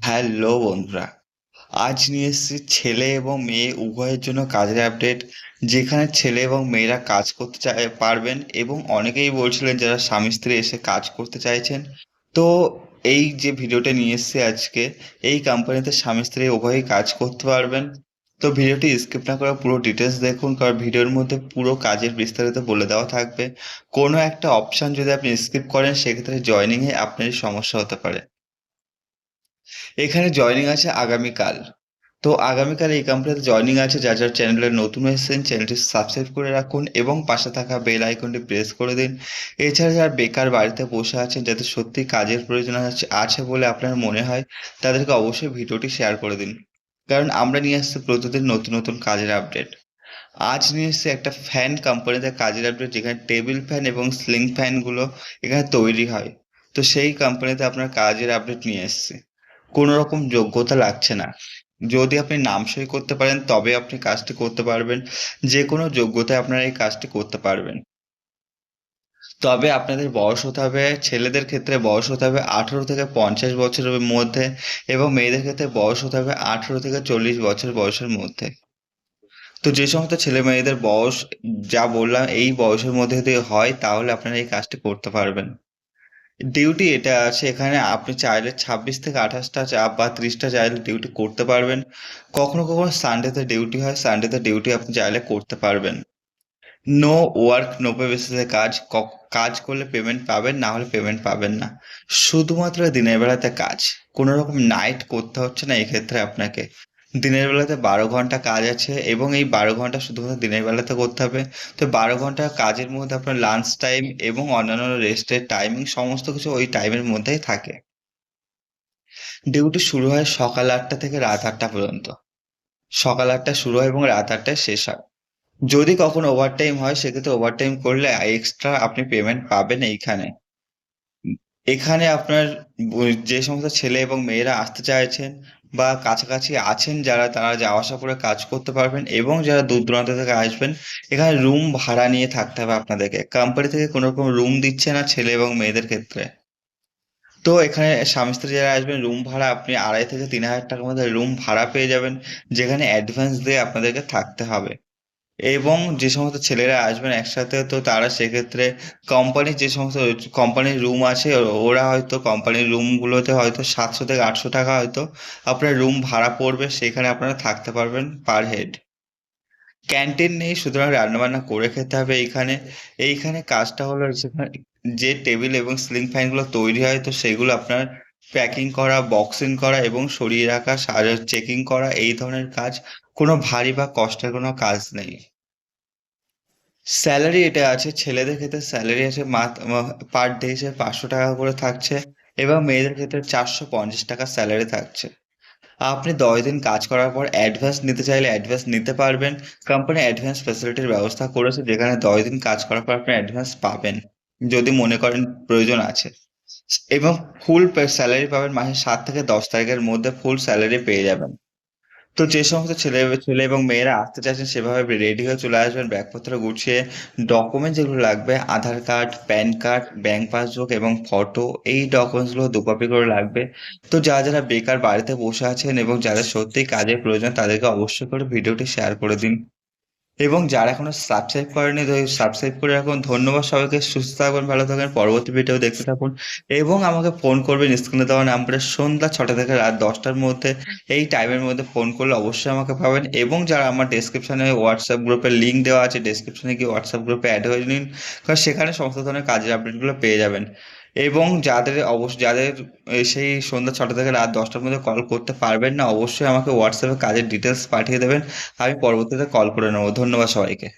Hello বন্ধুরা, আজ নিয়ে এসেছি ছেলে এবং মেয়ে উভয়ের জন্য কাজের আপডেট। যেখানে ছেলে এবং মেয়েরা কাজ করতে পারবেন এবং অনেকেই বলছিলেন যারা স্বামী স্ত্রী এসে কাজ করতে চাইছেন। তো এই যে ভিডিওটা নিয়ে এসেছি আজকে, এই কোম্পানিতে স্বামী স্ত্রী উভয়ই কাজ করতে পারবেন। তো ভিডিওটি স্কিপ না করে পুরো ডিটেলস দেখুন, কারণ ভিডিওর মধ্যে পুরো কাজের বিস্তারিত বলে দেওয়া থাকবে। কোনো একটা অপশন যদি আপনি স্কিপ করেন সেক্ষেত্রে জয়েনিংয়ে আপনারই সমস্যা হতে পারে। এখানে জয়েনিং আছে আগামীকাল। তো আগামীকাল এই কোম্পানিতে জয়েনিং আছে। যার যার চ্যানেলে নতুন এসেছেন চ্যানেলটি সাবস্ক্রাইব করে রাখুন এবং পাশে থাকা বেল আইকনটি প্রেস করে দিন। এছাড়া যারা বেকার বাড়িতে বসে আছেন, যাদের সত্যি কাজের প্রয়োজন আছে বলে আপনার মনে হয়, তাদেরকে অবশ্যই ভিডিওটি শেয়ার করে দিন, কারণ আমরা নিয়ে আসছি প্রতিদিন নতুন নতুন কাজের আপডেট। আজ নিয়ে এসেছি একটা ফ্যান কোম্পানিতে কাজের আপডেট, যেখানে টেবিল ফ্যান এবং স্লিং ফ্যানগুলো এখানে তৈরি হয়। তো সেই কোম্পানিতে আপনার কাজের আপডেট নিয়ে এসেছি। কোনো রকম যোগ্যতা লাগছে না। যদি আপনি নাম সই করতে পারেন তবে আপনি কাজটি করতে পারবেন। যে কোনো যোগ্যতায় আপনারা এই কাজটি করতে পারবেন। তবে আপনাদের বয়স হতে হবে, ছেলেদের ক্ষেত্রে বয়স হতে হবে 18 থেকে 50 বছরের মধ্যে এবং মেয়েদের ক্ষেত্রে বয়স হতে হবে 18 থেকে 40 বছর বয়সের মধ্যে। তো যে সমস্ত ছেলে মেয়েদের বয়স যা বললাম এই বয়সের মধ্যে যদি হয়, তাহলে আপনারা এই কাজটি করতে পারবেন। ডিউটি এটা আছে, এখানে আপনি চাইলে 26 থেকে 28টা বা 30টা চাইলে ডিউটি করতে পারবেন। কখনো কখনো সানডেতে ডিউটি হয়, সানডেতে ডিউটি আপনি চাইলে করতে পারবেন। নো ওয়ার্ক নো পে বেসিসে কাজ। কাজ করলে পেমেন্ট পাবেন, না হলে পেমেন্ট পাবেন না। শুধুমাত্র দিনের বেলাতে কাজ। কোনো রকম নাইট করতে হচ্ছে না এক্ষেত্রে আপনাকে। দিনের বেলাতে 12 ঘন্টা কাজ আছে এবং এই 12 ঘন্টা শুধুমাত্র দিনের বেলাতে করতে হবে। তো 12 ঘন্টা কাজের মধ্যে আপনার লাঞ্চ টাইম এবং অন্যান্য রেস্টের টাইমিং সমস্ত কিছু ওই টাইমের মধ্যেই থাকে। ডিউটি শুরু হয় সকাল 8টা থেকে রাত 8টা পর্যন্ত। সকাল 8টায় শুরু হয় এবং রাত 8টায় শেষ হয়। যদি কখনো ওভারটাইম হয় সেক্ষেত্রে ওভারটাইম করলে এক্সট্রা আপনি পেমেন্ট পাবেন এইখানে। এখানে আপনার যে সমস্ত ছেলে এবং মেয়েরা আসতে চাইছেন বা কাছাকাছি আছেন যারা, তারা যাওয়া আসা করে কাজ করতে পারবেন এবং যারা দূর দূরান্ত থেকে আসবেন, এখানে রুম ভাড়া নিয়ে থাকতে হবে আপনাদেরকে। কোম্পানি থেকে কোনো রকম রুম দিচ্ছে না ছেলে এবং মেয়েদের ক্ষেত্রে। তো এখানে স্বামী স্ত্রী যারা আসবেন, রুম ভাড়া আপনি 2500 থেকে 3000 টাকার মধ্যে রুম ভাড়া পেয়ে যাবেন, যেখানে অ্যাডভান্স দিয়ে আপনাদেরকে থাকতে হবে। এবং যে সমস্ত ছেলেরা আসবেন একসাথে, তো তারা সেক্ষেত্রে কোম্পানির যে সমস্ত কোম্পানির রুম আছে, ওরা হয়তো কোম্পানির রুমগুলোতে হয়তো 700 থেকে 800 টাকা হয়তো আপনার রুম ভাড়া পড়বে, সেখানে আপনারা থাকতে পারবেন পার হেড। ক্যান্টিন নেই, সুতরাং রান্নাবান্না করে খেতে হবে এইখানে। এইখানে কাজটা হলো যেখানে যে টেবিল এবং সিলিং ফ্যানগুলো তৈরি হয়, তো সেগুলো আপনার প্যাকিং করা, বক্সিং করা এবং সরিয়ে রাখা, চেকিং করা, এই ধরনের কাজ। কোনো ভারী বা কষ্টের কোনো কাজ নেই। স্যালারি এটা আছে, ছেলেদের ক্ষেত্রে স্যালারি আছে পার ডে হিসেবে 500 টাকা করে থাকছে এবং মেয়েদের ক্ষেত্রে 450 টাকা স্যালারি থাকছে। আপনি 10 দিন কাজ করার পর অ্যাডভান্স নিতে চাইলে অ্যাডভান্স নিতে পারবেন। কোম্পানি অ্যাডভান্স ফ্যাসিলিটির ব্যবস্থা করেছে, যেখানে 10 দিন কাজ করার পর আপনি অ্যাডভান্স পাবেন যদি মনে করেন প্রয়োজন আছে। এবং ফুল স্যালারি পাবেন মাসের 7 থেকে 10 তারিখের মধ্যে, ফুল স্যালারি পেয়ে যাবেন। তো যে সমস্ত ছেলে ছেলে এবং মেয়েরা আসতে চাইছেন সেভাবে রেডি হয়ে চলে আসবেন, ব্যাগপত্র গুছিয়ে। ডকুমেন্ট যেগুলো লাগবে Aadhaar card, PAN card, bank passbook এবং ফটো, এই ডকুমেন্টসগুলো 2 কপি করে লাগবে। তো যারা যারা বেকার বাড়িতে বসে আছেন এবং যাদের সত্যিই কাজের প্রয়োজন, তাদেরকে অবশ্যই করে ভিডিওটি শেয়ার করে দিন। এবং যারা এখনো সাবস্ক্রাইব করেনি, সাবস্ক্রাইব করে রাখুন। ধন্যবাদ সবাইকে। সুস্থ থাকুন, ভালো থাকুন, পরবর্তী ভিডিও দেখতে থাকুন এবং আমাকে ফোন করবেন স্ক্রিনে দেওয়া নাম্বারে সন্ধ্যা 6টা থেকে রাত 10টার মধ্যে। এই টাইমের মধ্যে ফোন করলে অবশ্যই আমাকে পাবেন। এবং যারা আমার ডেসক্রিপশনে হোয়াটসঅ্যাপ গ্রুপের লিঙ্ক দেওয়া আছে, ডেসক্রিপশনে গিয়ে হোয়াটসঅ্যাপ গ্রুপে অ্যাড হয়ে নিন, কারণ সেখানে সমস্ত ধরনের কাজের আপডেটগুলো পেয়ে যাবেন। এবং যাদের সেই সন্ধ্যা 6টা থেকে রাত 10টার মধ্যে কল করতে পারবেন না, অবশ্যই আমাকে হোয়াটসঅ্যাপে কাজের ডিটেলস পাঠিয়ে দেবেন। আমি পরবর্তীতে কল করে নেবো। ধন্যবাদ সবাইকে।